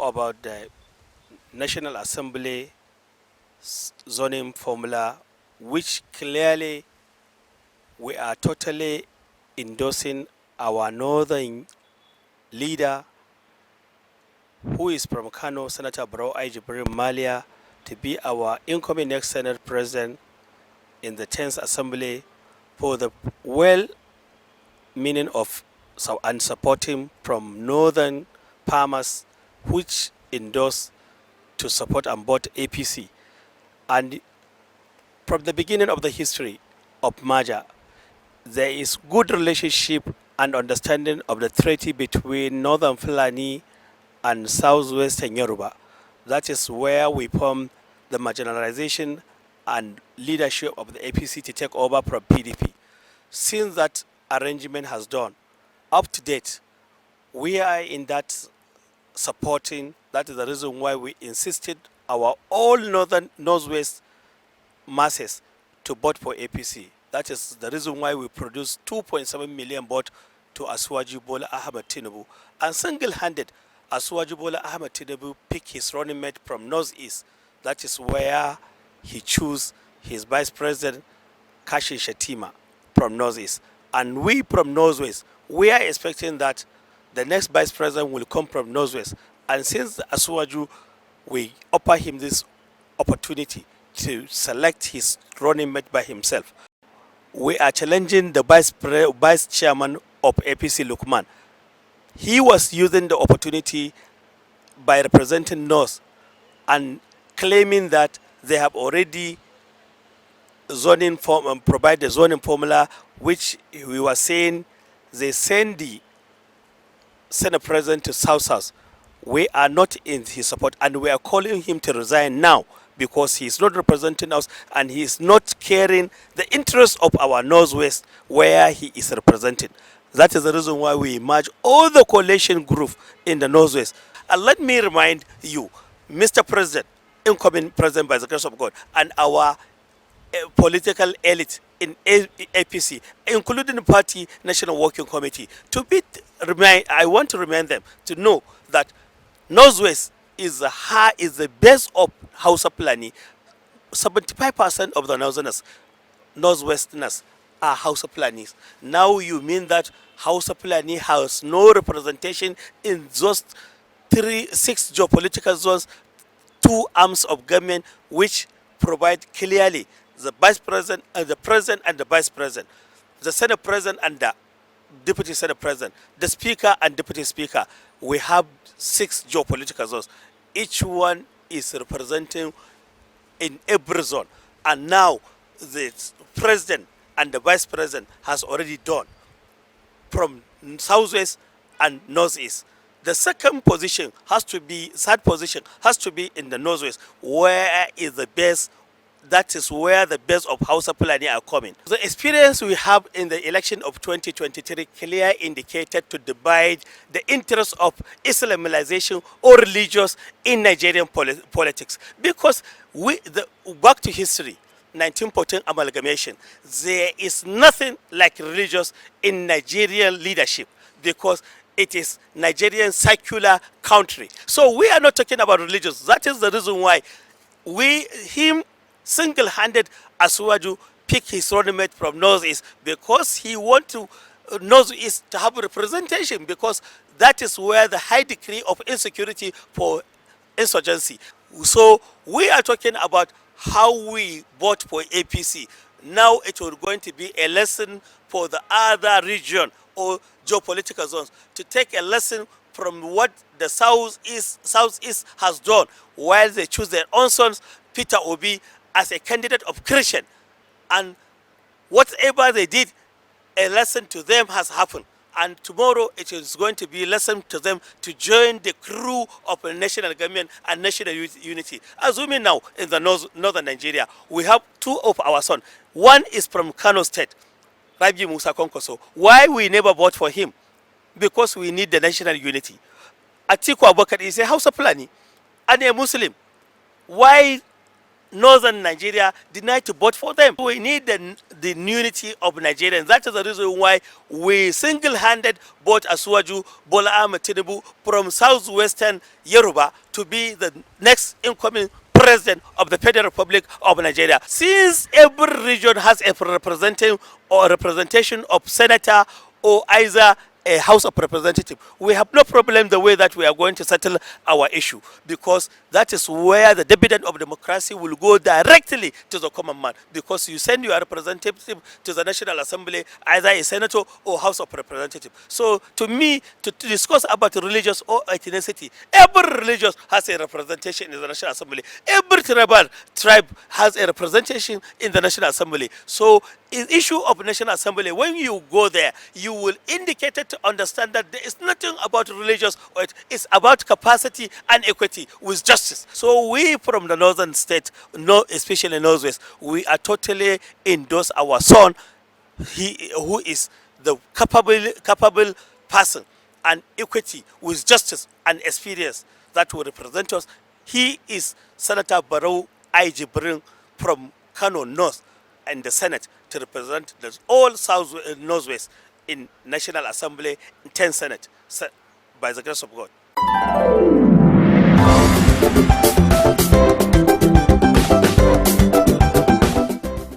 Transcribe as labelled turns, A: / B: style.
A: about the National Assembly zoning formula, which clearly we are totally endorsing our northern leader, who is from Kano, Senator Barau I. Jibril Malia, to be our incoming next Senate President in the 10th Assembly for the well meaning of and supporting from northern farmers, which endorse to support and vote APC. And from the beginning of the history of merger, there is good relationship and understanding of the treaty between Northern Fulani and Southwestern Yoruba. That is where we form the marginalization and leadership of the APC to take over from PDP. Since that arrangement has done, up to date, we are in that supporting. That is the reason why we insisted our all northwest masses to vote for APC. That is the reason why we produced 2.7 million votes to Asuwaju Bola Ahmed Tinubu. And single-handed, Asuwaju Bola Ahmed Tinubu picked his running mate from Northeast. That is where he chose his vice president, Kashi Shatima, from Northeast. And we from Northwest, we are expecting that the next vice president will come from Northwest. And since Asuwaju, we offer him this opportunity to select his running mate by himself. We are challenging the vice chairman of APC, Lukman. He was using the opportunity by representing North and claiming that they have already zoning form provide the zoning formula, which we were saying they send the Senate President to South House. We are not in his support, and we are calling him to resign now because he is not representing us and he is not carrying the interests of our Northwest where he is represented. That is the reason why we merge all the coalition group in the Northwest. And let me remind you, Mr. President, incoming President by the grace of God, and our political elite in APC, including the party National Working Committee, I want to remind them to know that Northwest is the best of Hausa Fulani. 75% of the Northwesterners are Hausa Fulanis. Now you mean that Hausa Fulani has no representation in just 6 geopolitical zones, 2 arms of government, which provide clearly the vice president and the president and the vice president, the Senate president and the deputy Senate president, the speaker and deputy speaker. We have 6 geopolitical zones. Each one is representing in every zone. And now the president and the vice president has already done from southwest and northeast. The third position has to be in the northwest, where is the best. That is where the best of Hausa Fulani are coming. The experience we have in the election of 2023 clearly indicated to divide the interests of Islamization or religious in Nigerian politics. Because back to history, 1914 amalgamation, there is nothing like religious in Nigerian leadership because it is Nigerian secular country. So we are not talking about religious. That is the reason why single-handed Asuwaju picked his running mate from Northeast because he wants to Northeast to have representation, because that is where the high degree of insecurity for insurgency. So we are talking about how we vote for APC. Now it will going to be a lesson for the other region or geopolitical zones to take a lesson from what the Southeast has done while they choose their own sons, Peter Obi, as a candidate of Christian, and whatever they did, a lesson to them has happened. And tomorrow it is going to be a lesson to them to join the crew of the national government and national unity. Assuming now in the northern Nigeria, we have 2 of our sons. One is from Kano State, Rabi Musa Konkoso. Why we never vote for him? Because we need the national unity. Atiku Abubakar is a Hausa Fulani and a Muslim. Why northern Nigeria denied to vote for them. We need the unity of Nigerians. That is the reason why we single-handed brought Asuwaju Bola Ahmed Tinubu from southwestern Yoruba to be the next incoming president of the Federal Republic of Nigeria. Since every region has a representative or representation of senator or either a House of Representatives, we have no problem the way that we are going to settle our issue, because that is where the dividend of democracy will go directly to the common man, because you send your representative to the National Assembly, either a senator or House of Representatives. So to me, to discuss about religious or ethnicity, every religion has a representation in the National Assembly. Every tribe has a representation in the National Assembly. So in issue of National Assembly, when you go there, you will indicate it to understand that there is nothing about religious, or it's about capacity and equity with justice. So we from the northern state, especially Northwest, we are totally endorse our son, who is the capable person and equity with justice and experience that will represent us. He is Senator Barrow I. Jibrin from Kano North and the Senate to represent all Northwest in National Assembly, 10 Senate, by the grace of God.